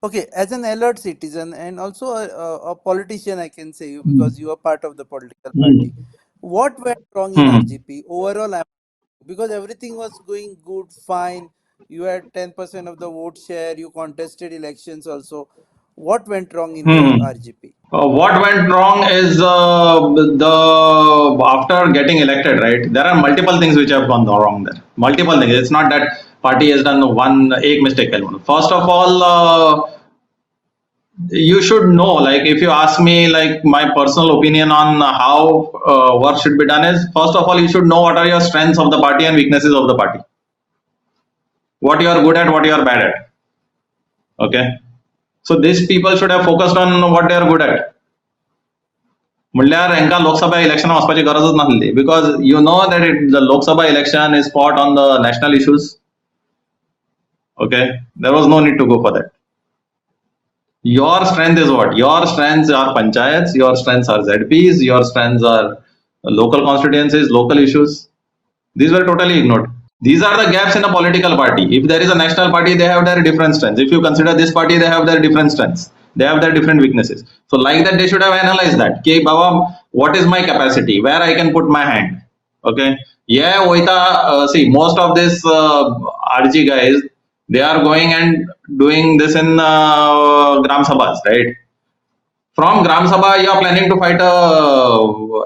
Okay, as an alert citizen and also a politician, I can say you because you are part of the political party. What went wrong in Hmm. RGP? Overall, because everything was going good, fine. You had 10% of the vote share. You contested elections also. What went wrong in the Hmm. RGP? What went wrong is the after getting elected, right? There are multiple things which have gone wrong there. Multiple things. It's not that party has done one एक mistake. First of all, you should know. Like if you ask me, like my personal opinion on how work should be done is, first of all, you should know what are your strengths of the party and weaknesses of the party. What you are good at, what you are bad at. Okay. So these people should have focused on what they are good at. म्हणल्यार हांकां Lok Sabha election वचपाची गरजच नासली because you know that the Lok Sabha election is fought on the national issues okay there was no need to go for that your strength is what your strengths are panchayats, your strengths are ZPs, your strengths are local constituencies, local issues. These were totally ignored. These are the gaps in a political party. If there is a national party, they have their different strengths. If you consider this party, they have their different strengths. They have their different weaknesses. So like that, they should have analyzed that. Okay, Baba, what is my capacity? Where I can put my hand? Okay. Yeah, Oita, see, most of this RG guys, they are going and doing this in Gram Sabhas, right? From Gram Sabha, you are planning to fight a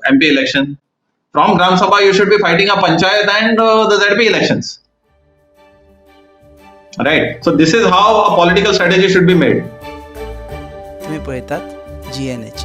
MP election. From Gram Sabha, you should be fighting a panchayat and the ZP elections. Right. So this is how a political strategy should be made. तुम्ही पळयतात GNH.